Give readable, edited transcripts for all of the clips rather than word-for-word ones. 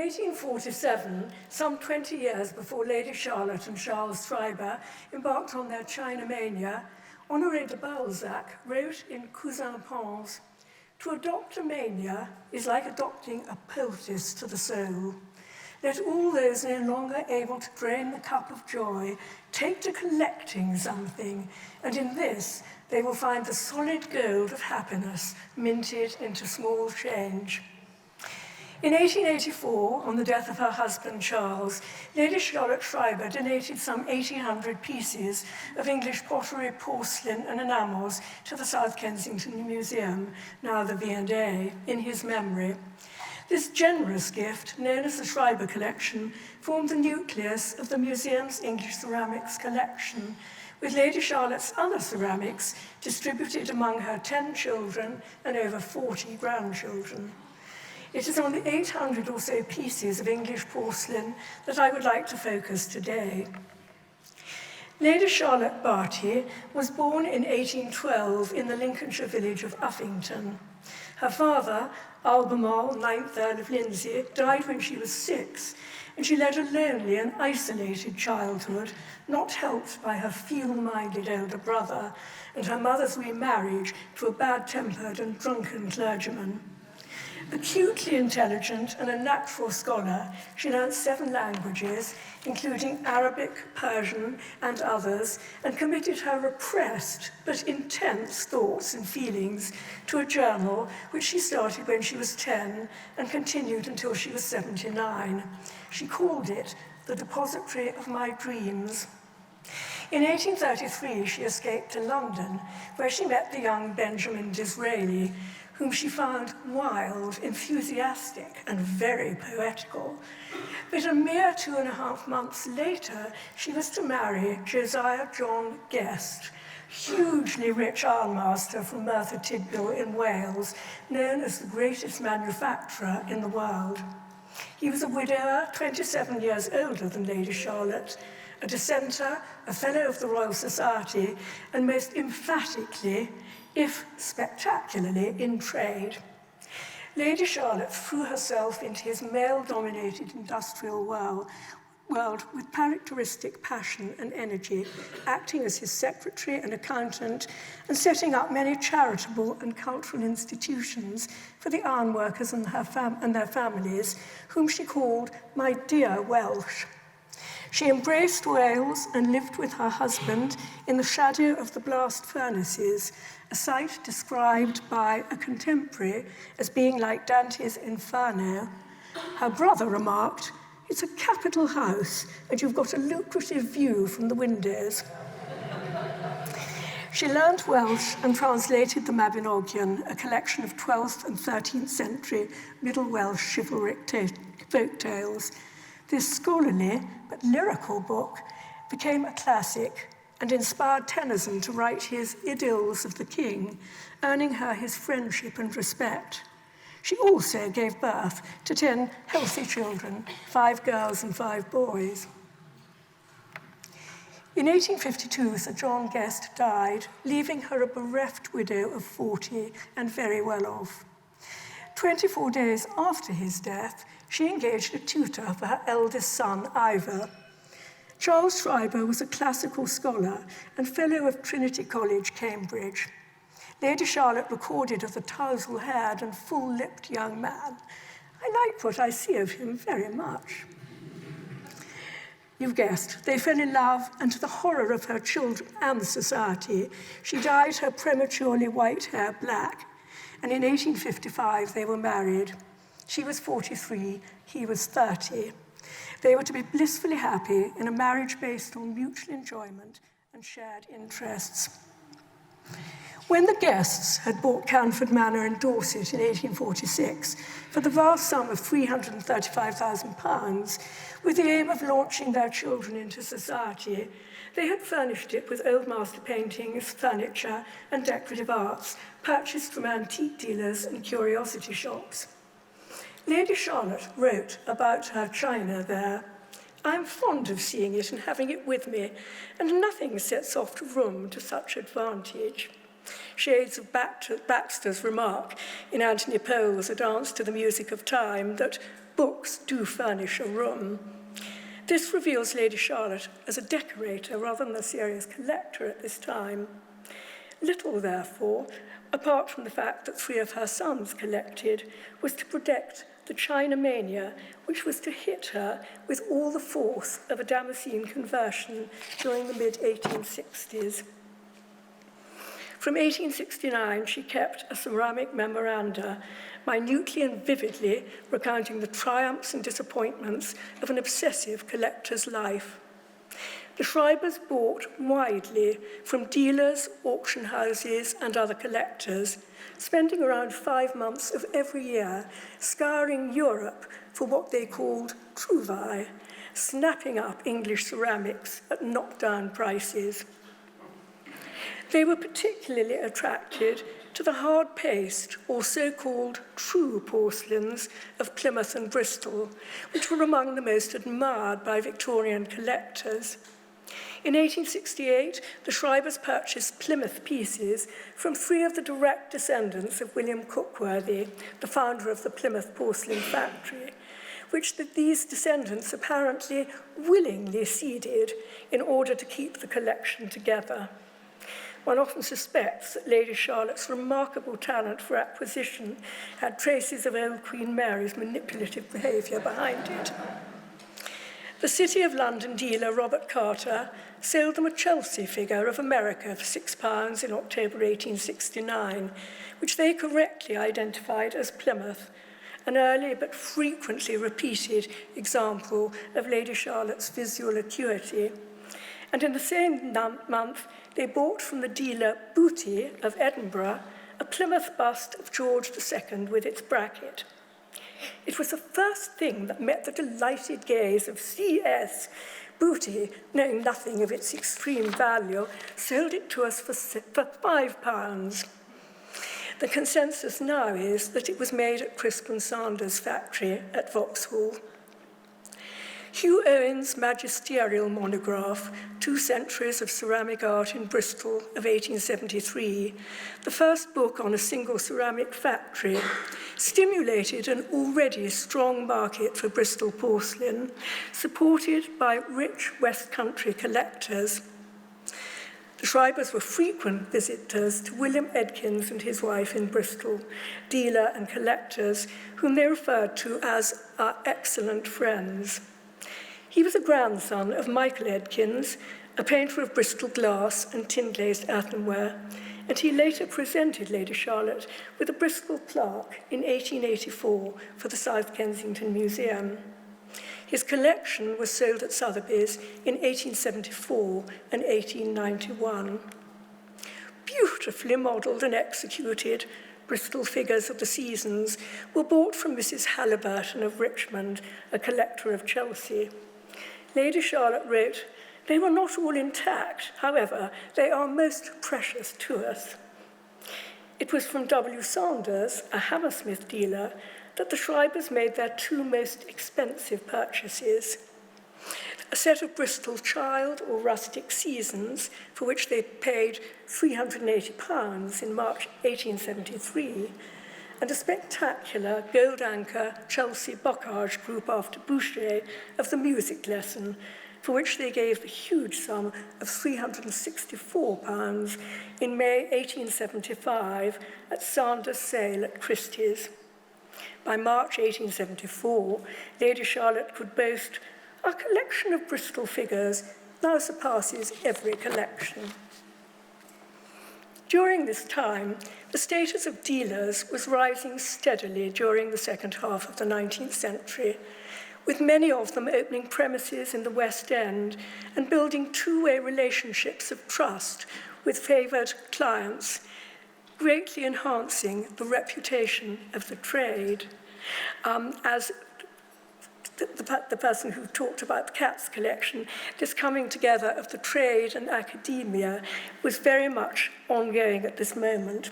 1847, some 20 years before Lady Charlotte and Charles Schreiber embarked on their China Mania, Honoré de Balzac wrote in Cousin Pons, "To adopt a mania is like adopting a poultice to the soul. Let all those no longer able to drain the cup of joy take to collecting something, and in this they will find the solid gold of happiness minted into small change." In 1884, on the death of her husband Charles, Lady Charlotte Schreiber donated some 1,800 pieces of English pottery, porcelain and enamels to the South Kensington Museum, now the V&A, in his memory. This generous gift, known as the Schreiber Collection, formed the nucleus of the museum's English ceramics collection, with Lady Charlotte's other ceramics distributed among her 10 children and over 40 grandchildren. It is on the 800 or so pieces of English porcelain that I would like to focus today. Lady Charlotte Barty was born in 1812 in the Lincolnshire village of Uffington. Her father, Albemarle, 9th Earl of Lindsay, died when she was 6, and she led a lonely and isolated childhood, not helped by her feeble-minded elder brother and her mother's remarriage to a bad-tempered and drunken clergyman. Acutely intelligent and a natural scholar, she learned 7 languages, including Arabic, Persian, and others, and committed her repressed but intense thoughts and feelings to a journal which she started when she was 10 and continued until she was 79. She called it the Depository of My Dreams. In 1833, she escaped to London, where she met the young Benjamin Disraeli, whom she found wild, enthusiastic, and very poetical. But a mere 2.5 months later, she was to marry Josiah John Guest, hugely rich ironmaster from Merthyr Tydfil in Wales, known as the greatest manufacturer in the world. He was a widower, 27 years older than Lady Charlotte, a dissenter, a fellow of the Royal Society, and most emphatically, if spectacularly, in trade. Lady Charlotte threw herself into his male-dominated industrial world with characteristic passion and energy, acting as his secretary and accountant, and setting up many charitable and cultural institutions for the ironworkers and their families, whom she called "my dear Welsh." She embraced Wales and lived with her husband in the shadow of the blast furnaces, a sight described by a contemporary as being like Dante's Inferno. Her brother remarked, "It's a capital house, and you've got a lucrative view from the windows." She learned Welsh and translated the Mabinogion, a collection of 12th and 13th century Middle Welsh chivalric folk tales. This scholarly but lyrical book became a classic and inspired Tennyson to write his Idylls of the King, earning her his friendship and respect. She also gave birth to 10 healthy children, 5 girls and 5 boys. In 1852, Sir John Guest died, leaving her a bereft widow of 40 and very well off. 24 days after his death, she engaged a tutor for her eldest son, Ivor. Charles Schreiber was a classical scholar and fellow of Trinity College, Cambridge. Lady Charlotte recorded of the tousle-haired and full-lipped young man, "I like what I see of him very much." You've guessed, they fell in love, and to the horror of her children and society, she dyed her prematurely white hair black, and in 1855 they were married. She was 43, he was 30. They were to be blissfully happy in a marriage based on mutual enjoyment and shared interests. When the Guests had bought Canford Manor in Dorset in 1846 for the vast sum of £335,000, with the aim of launching their children into society, they had furnished it with old master paintings, furniture, and decorative arts purchased from antique dealers and curiosity shops. Lady Charlotte wrote about her china there, "I am fond of seeing it and having it with me, and nothing sets off a room to such advantage. Shades of Baxter's remark in Anthony Pole's A Dance to the Music of Time that books do furnish a room. This reveals Lady Charlotte as a decorator rather than a serious collector at this time. Little, therefore, apart from the fact that 3 of her sons collected, was to protect the China Mania, which was to hit her with all the force of a Damascene conversion during the mid-1860s. From 1869, she kept a ceramic memoranda, minutely and vividly recounting the triumphs and disappointments of an obsessive collector's life. The Schreibers bought widely from dealers, auction houses, and other collectors, spending around 5 months of every year scouring Europe for what they called trouvailles, snapping up English ceramics at knockdown prices. They were particularly attracted to the hard-paced, or so-called true porcelains of Plymouth and Bristol, which were among the most admired by Victorian collectors. In 1868, the Schreibers purchased Plymouth pieces from 3 of the direct descendants of William Cookworthy, the founder of the Plymouth porcelain factory, which these descendants apparently willingly ceded in order to keep the collection together. One often suspects that Lady Charlotte's remarkable talent for acquisition had traces of old Queen Mary's manipulative behaviour behind it. The City of London dealer Robert Carter sold them a Chelsea figure of America for £6 in October 1869, which they correctly identified as Plymouth, an early but frequently repeated example of Lady Charlotte's visual acuity. And in the same month, they bought from the dealer Booty of Edinburgh a Plymouth bust of George II with its bracket. It was the first thing that met the delighted gaze of C.S. Booty, knowing nothing of its extreme value, sold it to us for £5. The consensus now is that it was made at Crispin Sanders' factory at Vauxhall. Hugh Owen's magisterial monograph, 2 Centuries of Ceramic Art in Bristol of 1873, the first book on a single ceramic factory, stimulated an already strong market for Bristol porcelain, supported by rich West Country collectors. The Schreibers were frequent visitors to William Edkins and his wife in Bristol, dealer and collectors, whom they referred to as our excellent friends. He was a grandson of Michael Edkins, a painter of Bristol glass and tin-glazed earthenware, and he later presented Lady Charlotte with a Bristol plaque in 1884 for the South Kensington Museum. His collection was sold at Sotheby's in 1874 and 1891. Beautifully modelled and executed Bristol figures of the seasons were bought from Mrs. Halliburton of Richmond, a collector of Chelsea. Lady Charlotte wrote, "They were not all intact, however, they are most precious to us." It was from W. Sanders, a Hammersmith dealer, that the Schreibers made their 2 most expensive purchases. A set of Bristol child or rustic seasons, for which they paid £380 in March 1873, and a spectacular gold anchor Chelsea bocage group after Boucher of the music lesson, for which they gave the huge sum of £364 in May 1875 at Sanders' sale at Christie's. By March 1874, Lady Charlotte could boast, "Our collection of Bristol figures now surpasses every collection." During this time, the status of dealers was rising steadily during the second half of the 19th century, with many of them opening premises in the West End and building 2-way relationships of trust with favoured clients, greatly enhancing the reputation of the trade. As the person who talked about the Cat's collection, this coming together of the trade and academia was very much ongoing at this moment.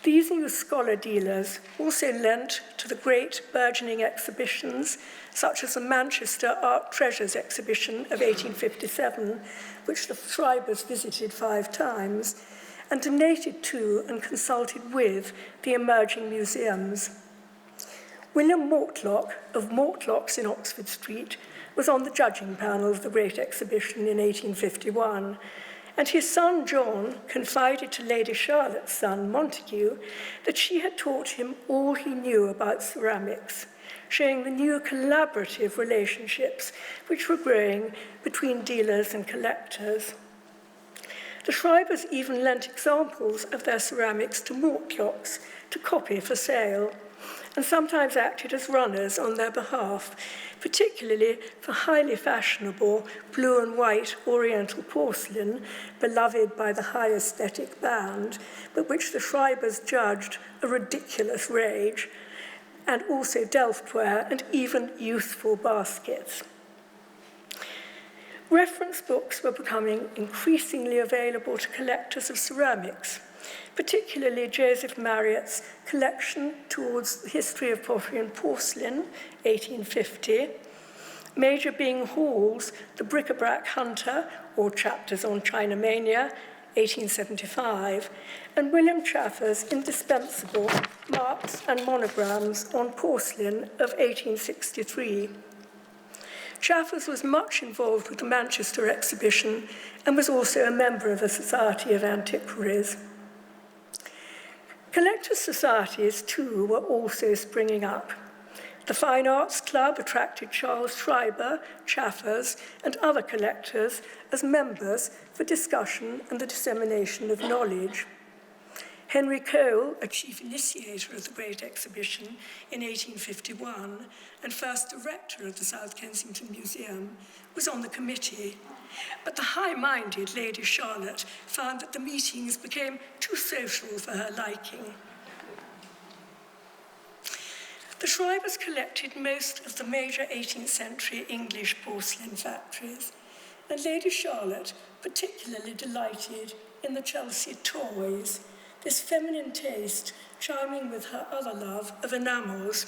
These new scholar dealers also lent to the great burgeoning exhibitions, such as the Manchester Art Treasures exhibition of 1857, which the Schreibers visited 5 times, and donated to and consulted with the emerging museums. William Mortlock of Mortlock's in Oxford Street was on the judging panel of the Great Exhibition in 1851, and his son John confided to Lady Charlotte's son Montague that she had taught him all he knew about ceramics, showing the new collaborative relationships which were growing between dealers and collectors. The Schreibers even lent examples of their ceramics to Mortlocks to copy for sale, and sometimes acted as runners on their behalf, particularly for highly fashionable blue and white oriental porcelain, beloved by the high aesthetic band, but which the Schreibers judged a ridiculous rage, and also Delftware and even youthful baskets. Reference books were becoming increasingly available to collectors of ceramics, particularly Joseph Marriott's collection towards the history of pottery and porcelain, 1850, Major Bing Hall's The Bric-a-Brac Hunter, or Chapters on China Mania, 1875, and William Chaffers' indispensable Marks and Monograms on Porcelain of 1863. Chaffers was much involved with the Manchester exhibition and was also a member of the Society of Antiquaries. Collectors' societies, too, were also springing up. The Fine Arts Club attracted Charles Schreiber, Chaffers, and other collectors as members for discussion and the dissemination of knowledge. Henry Cole, a chief initiator of the Great Exhibition in 1851 and first director of the South Kensington Museum, was on the committee. But the high-minded Lady Charlotte found that the meetings became too social for her liking. The Schreibers collected most of the major 18th century English porcelain factories, and Lady Charlotte particularly delighted in the Chelsea toys, this feminine taste chiming with her other love of enamels.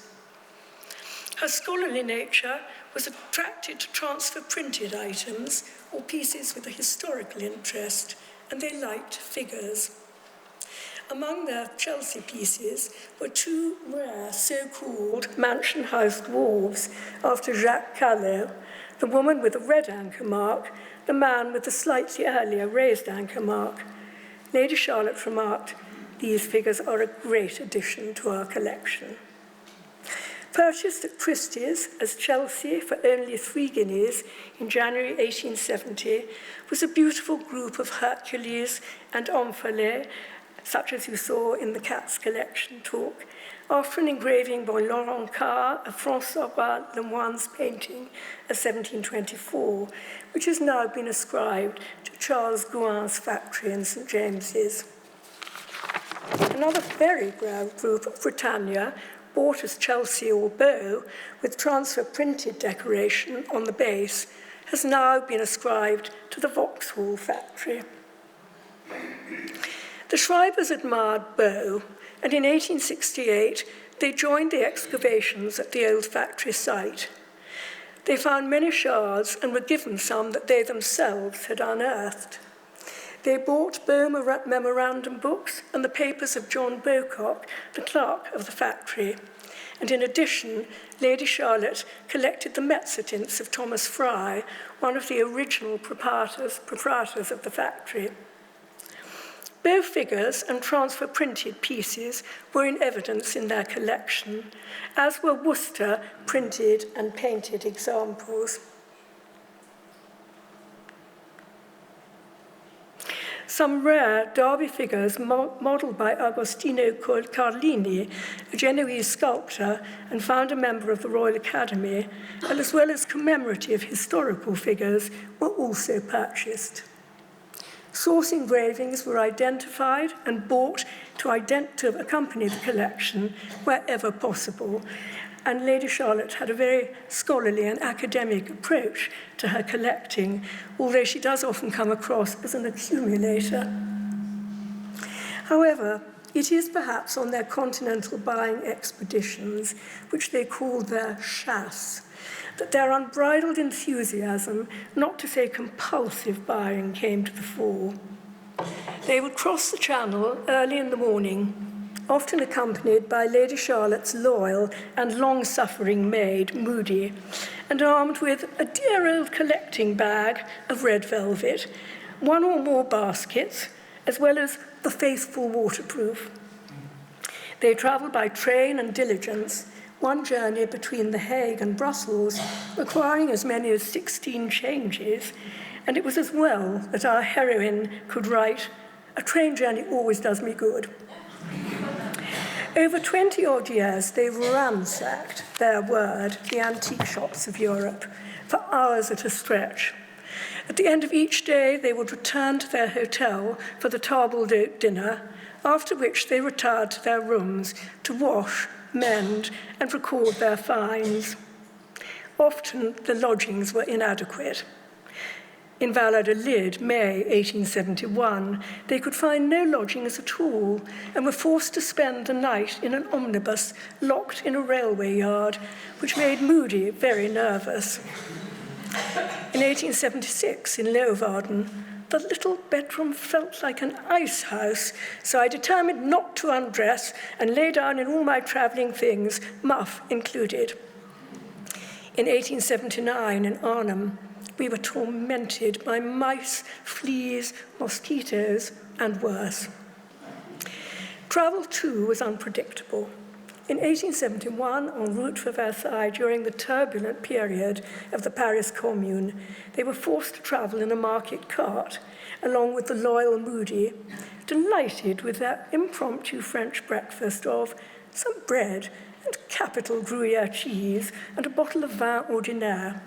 Her scholarly nature was attracted to transfer printed items or pieces with a historical interest, and they liked figures. Among their Chelsea pieces were two rare so-called mansion-house dwarfs after Jacques Callot, the woman with a red anchor mark, the man with the slightly earlier raised anchor mark. Lady Charlotte remarked, "These figures are a great addition to our collection." Purchased at Christie's as Chelsea for only 3 guineas in January 1870 was a beautiful group of Hercules and Omphale, such as you saw in the Cat's Collection talk, after an engraving by Laurent Carr of François Lemoine's painting of 1724, which has now been ascribed to Charles Gouin's factory in St. James's. Another very rare group of Britannia, bought as Chelsea or Bow, with transfer printed decoration on the base, has now been ascribed to the Vauxhall factory. The Schreibers admired Bow, and in 1868 they joined the excavations at the old factory site. They found many shards and were given some that they themselves had unearthed. They bought Bow memorandum books and the papers of John Bocock, the clerk of the factory. And in addition, Lady Charlotte collected the mezzotints of Thomas Fry, one of the original proprietors of the factory. Bow figures and transfer printed pieces were in evidence in their collection, as were Worcester printed and painted examples. Some rare Derby figures modelled by Agostino Carlini, a Genoese sculptor and founder member of the Royal Academy, and as well as commemorative historical figures, were also purchased. Source engravings were identified and bought to accompany the collection wherever possible, and Lady Charlotte had a very scholarly and academic approach to her collecting, although she does often come across as an accumulator. However, it is perhaps on their continental buying expeditions, which they called their chasse, that their unbridled enthusiasm, not to say compulsive buying, came to the fore. They would cross the Channel early in the morning, often accompanied by Lady Charlotte's loyal and long-suffering maid, Moody, and armed with a dear old collecting bag of red velvet, one or more baskets, as well as the faithful waterproof. They travelled by train and diligence, one journey between The Hague and Brussels, requiring as many as 16 changes, and it was as well that our heroine could write, "A train journey always does me good." Over 20-odd years, they ransacked, their word, the antique shops of Europe, for hours at a stretch. At the end of each day, they would return to their hotel for the table d'hôte dinner, after which they retired to their rooms to wash, mend, and record their finds. Often, the lodgings were inadequate. In Valladolid, May 1871, they could find no lodgings at all and were forced to spend the night in an omnibus locked in a railway yard, which made Moody very nervous. In 1876, in Leeuwarden, the little bedroom felt like an ice house, so I determined not to undress and lay down in all my travelling things, muff included. In 1879, in Arnhem, we were tormented by mice, fleas, mosquitoes, and worse. Travel, too, was unpredictable. In 1871, en route for Versailles during the turbulent period of the Paris Commune, they were forced to travel in a market cart, along with the loyal Moody, delighted with their impromptu French breakfast of some bread and capital Gruyere cheese and a bottle of vin ordinaire.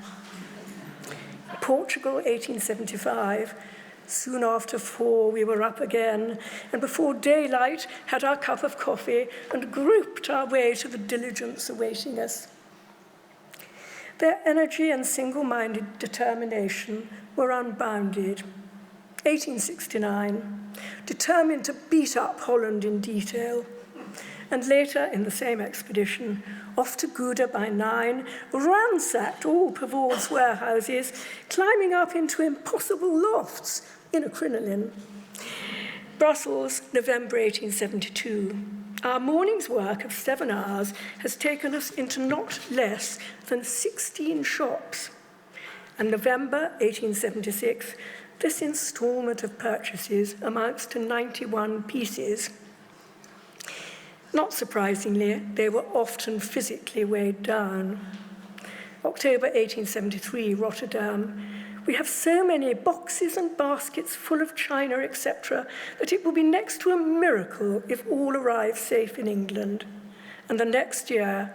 Portugal, 1875. Soon after 4, we were up again, and before daylight had our cup of coffee and groped our way to the diligence awaiting us. Their energy and single-minded determination were unbounded. 1869, determined to beat up Holland in detail, and later in the same expedition, off to Gouda by 9, ransacked all Pavord's warehouses, climbing up into impossible lofts in a crinoline. Brussels, November 1872. Our morning's work of 7 hours has taken us into not less than 16 shops. And November 1876, this installment of purchases amounts to 91 pieces. Not surprisingly, they were often physically weighed down. October 1873, Rotterdam. We have so many boxes and baskets full of china, etc., that it will be next to a miracle if all arrive safe in England. And the next year,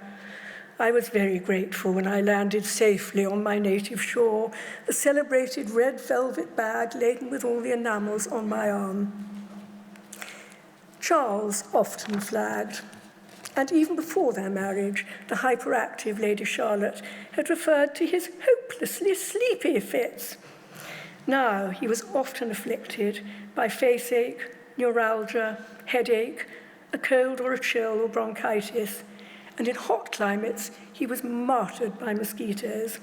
I was very grateful when I landed safely on my native shore, the celebrated red velvet bag laden with all the enamels on my arm. Charles often flagged, and even before their marriage, the hyperactive Lady Charlotte had referred to his hopelessly sleepy fits. Now he was often afflicted by faceache, neuralgia, headache, a cold or a chill or bronchitis, and in hot climates he was martyred by mosquitoes.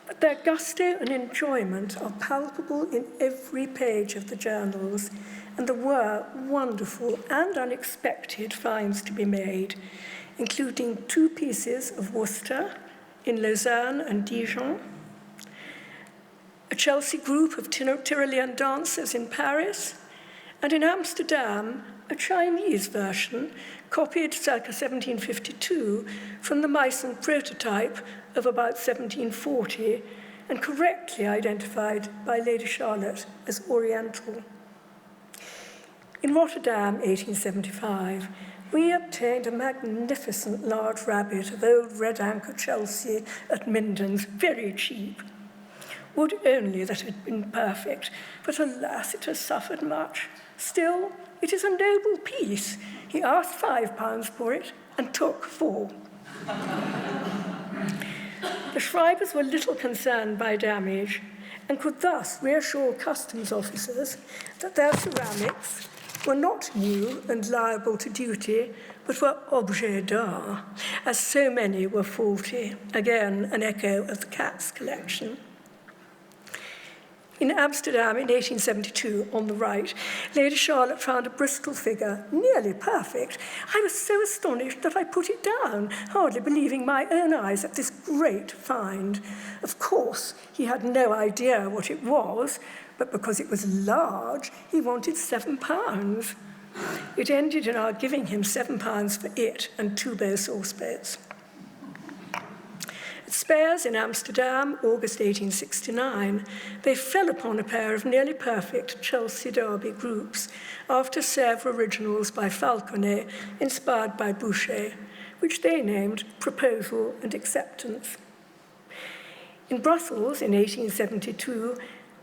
But their gusto and enjoyment are palpable in every page of the journals, and there were wonderful and unexpected finds to be made, including 2 pieces of Worcester in Lausanne and Dijon, a Chelsea group of Tyrolean dancers in Paris, and in Amsterdam, a Chinese version copied circa 1752 from the Meissen prototype of about 1740 and correctly identified by Lady Charlotte as Oriental. In Rotterdam, 1875, we obtained a magnificent large rabbit of old red anchor Chelsea at Minden's, very cheap. Would only that it had been perfect, but alas, it has suffered much. Still, it is a noble piece. He asked £5 for it and took 4. The Schreibers were little concerned by damage and could thus reassure customs officers that their ceramics were not new and liable to duty, but were objets d'art, as so many were faulty. Again, an echo of the Katz collection. In Amsterdam in 1872, on the right, Lady Charlotte found a Bristol figure nearly perfect. I was so astonished that I put it down, hardly believing my own eyes at this great find. Of course, he had no idea what it was, but because it was large, he wanted £7. It ended in our giving him £7 for it and 2 bow saucepans. At Spares in Amsterdam, August 1869, they fell upon a pair of nearly perfect Chelsea Derby groups after Sèvres originals by Falconet, inspired by Boucher, which they named Proposal and Acceptance. In Brussels in 1872,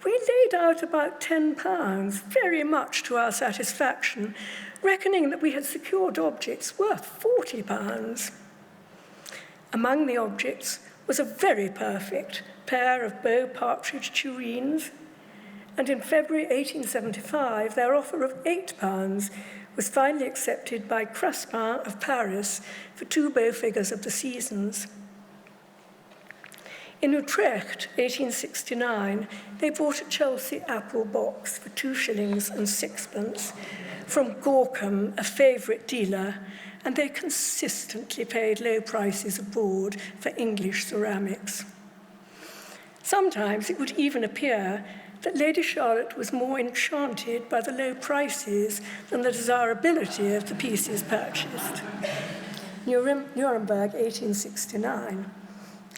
we laid out about £10, very much to our satisfaction, reckoning that we had secured objects worth £40. Among the objects was a very perfect pair of bow partridge tureens, and in February 1875, their offer of £8 was finally accepted by Crespin of Paris for 2 bow figures of the seasons. In Utrecht, 1869, they bought a Chelsea apple box for 2 shillings and 6pence from Gorkum, a favourite dealer, and they consistently paid low prices abroad for English ceramics. Sometimes it would even appear that Lady Charlotte was more enchanted by the low prices than the desirability of the pieces purchased. Nuremberg, 1869.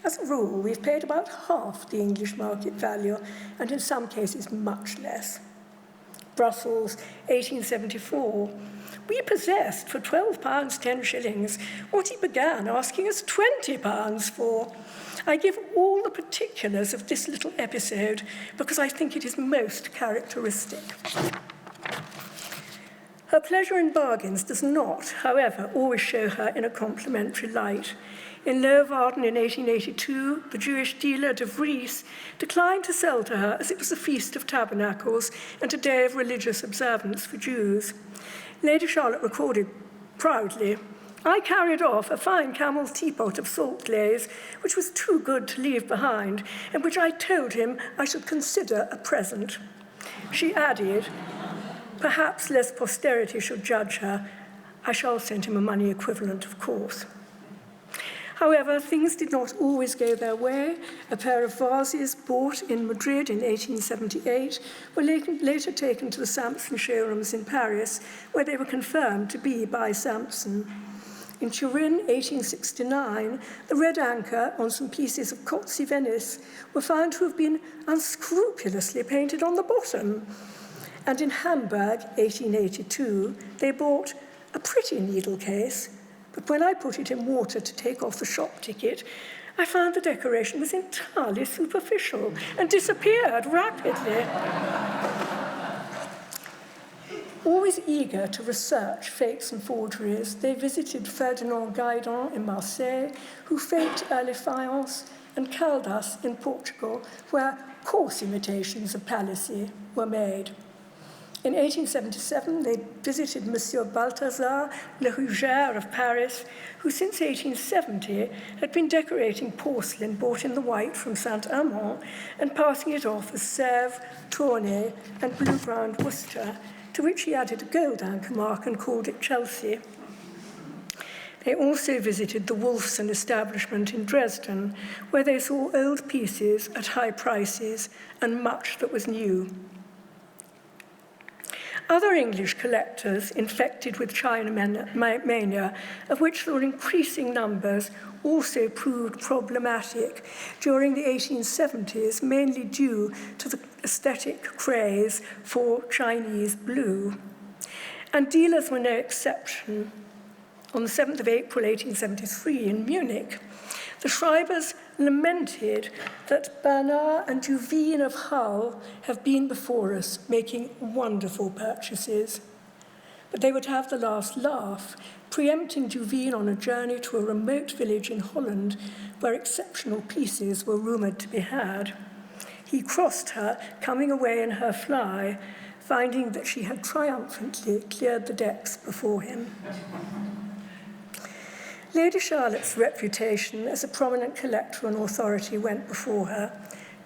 As a rule, we've paid about half the English market value, and in some cases much less. Brussels, 1874. We possessed for £12 10 shillings what he began asking us £20 for. I give all the particulars of this little episode because I think it is most characteristic. Her pleasure in bargains does not, however, always show her in a complimentary light. In Leeuwarden in 1882, the Jewish dealer de Vries declined to sell to her as it was a Feast of Tabernacles and a day of religious observance for Jews. Lady Charlotte recorded proudly, I carried off a fine camel's teapot of salt glaze, which was too good to leave behind, and which I told him I should consider a present. She added, perhaps lest posterity should judge her, I shall send him a money equivalent, of course. However, things did not always go their way. A pair of vases bought in Madrid in 1878 were later taken to the Sampson showrooms in Paris, where they were confirmed to be by Sampson. In Turin, 1869, the red anchor on some pieces of Cozzi Venice were found to have been unscrupulously painted on the bottom. And in Hamburg, 1882, they bought a pretty needle case, but when I put it in water to take off the shop ticket, I found the decoration was entirely superficial and disappeared rapidly. Always eager to research fakes and forgeries, they visited Ferdinand Gaidon in Marseille, who faked early faience, and Caldas in Portugal, where coarse imitations of Palissy were made. In 1877, they visited Monsieur Balthazar Le Rougère of Paris, who since 1870 had been decorating porcelain bought in the white from Saint-Amand and passing it off as Sèvres, Tournai, and blue-brown Worcester, to which he added a gold anchor mark and called it Chelsea. They also visited the Wolfson establishment in Dresden, where they saw old pieces at high prices and much that was new. Other English collectors infected with China mania, of which there were increasing numbers, also proved problematic during the 1870s, mainly due to the aesthetic craze for Chinese blue. And dealers were no exception. On the 7th of April 1873 in Munich, the Schreibers lamented that Bernard and Juvine of Hull have been before us, making wonderful purchases. But they would have the last laugh, preempting Juvine on a journey to a remote village in Holland where exceptional pieces were rumoured to be had. He crossed her, coming away in her fly, finding that she had triumphantly cleared the decks before him. Lady Charlotte's reputation as a prominent collector and authority went before her.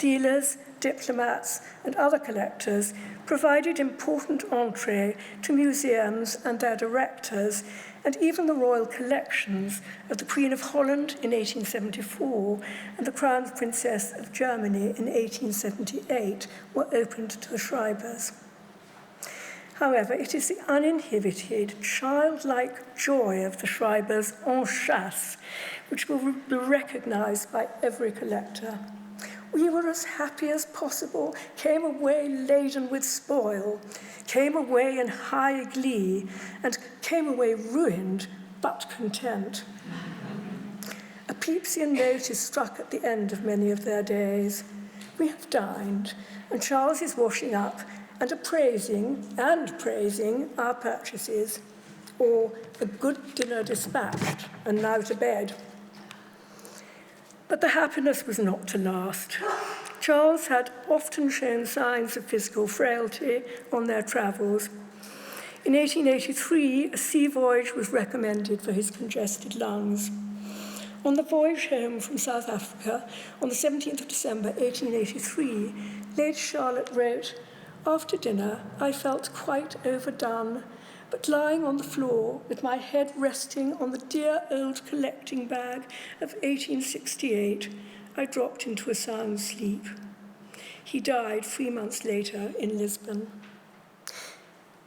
dealers, diplomats, and other collectors provided important entree to museums and their directors, and even the royal collections of the Queen of Holland in 1874 and the Crown Princess of Germany in 1878 were opened to the Schreibers. However, it is the uninhibited, childlike joy of the Schreibers en chasse which will be recognized by every collector. We were as happy as possible, came away laden with spoil, came away in high glee, and came away ruined but content. A Pepysian note is struck at the end of many of their days. We have dined, and Charles is washing up and praising our purchases, or a good dinner dispatched, and now to bed. But the happiness was not to last. Charles had often shown signs of physical frailty on their travels. In 1883, a sea voyage was recommended for his congested lungs. On the voyage home from South Africa, on the 17th of December, 1883, Lady Charlotte wrote, "After dinner, I felt quite overdone, but lying on the floor with my head resting on the dear old collecting bag of 1868, I dropped into a sound sleep." He died 3 months later in Lisbon.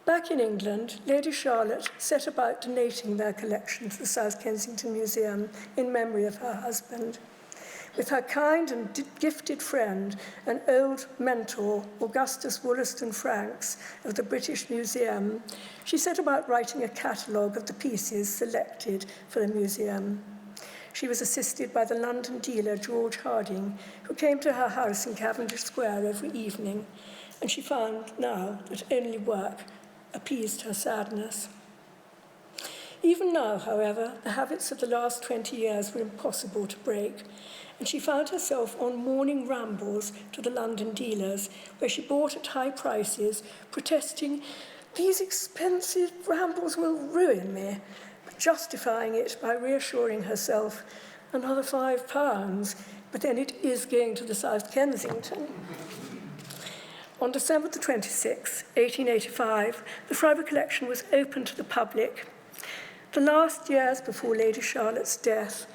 Back in England, Lady Charlotte set about donating their collection to the South Kensington Museum in memory of her husband. With her kind and gifted friend, an old mentor, Augustus Wollaston Franks of the British Museum, she set about writing a catalogue of the pieces selected for the museum. She was assisted by the London dealer George Harding, who came to her house in Cavendish Square every evening, and she found now that only work appeased her sadness. Even now, however, the habits of the last 20 years were impossible to break, and she found herself on morning rambles to the London dealers, where she bought at high prices, protesting, "These expensive rambles will ruin me," but justifying it by reassuring herself, "Another £5, but then it is going to the South Kensington." On December the 26th, 1885, the Schreiber collection was opened to the public. The last years before Lady Charlotte's death,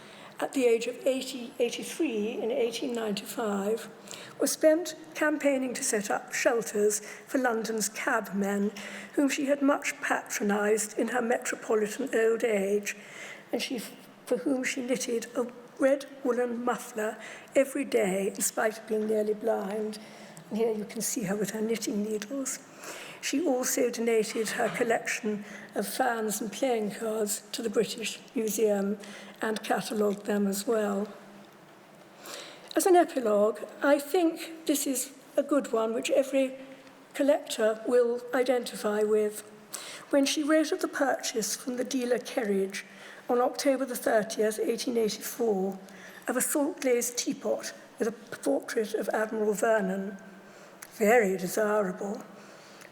at the age of 83 in 1895, were spent campaigning to set up shelters for London's cabmen, whom she had much patronised in her metropolitan old age, and for whom she knitted a red woolen muffler every day, in spite of being nearly blind. And here you can see her with her knitting needles. She also donated her collection of fans and playing cards to the British Museum and catalogued them as well. As an epilogue, I think this is a good one which every collector will identify with. When she wrote of the purchase from the dealer Kerridge on October the 30th, 1884, of a salt-glazed teapot with a portrait of Admiral Vernon, very desirable,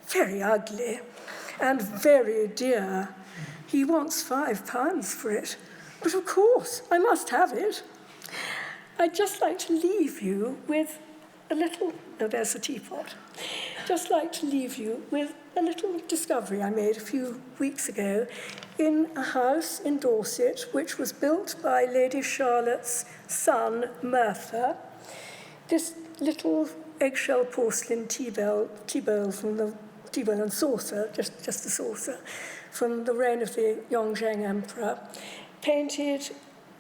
very ugly, and very dear. He wants £5 for it, but of course I must have it. I'd just like to leave you with a little, oh, there's the teapot. Just like to leave you with a little discovery I made a few weeks ago in a house in Dorset, which was built by Lady Charlotte's son, Merthyr. This little eggshell porcelain tea bowl from the tea bowl and saucer, just the saucer, from the reign of the Yongzheng Emperor, painted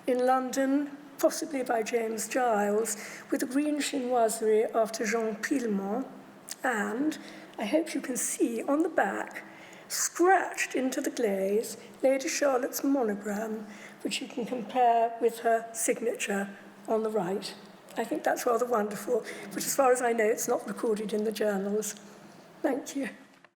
in London, possibly by James Giles, with a green chinoiserie after Jean Pillemont, and, I hope you can see on the back, scratched into the glaze, Lady Charlotte's monogram, which you can compare with her signature on the right. I think that's rather wonderful, but as far as I know, it's not recorded in the journals. Thank you.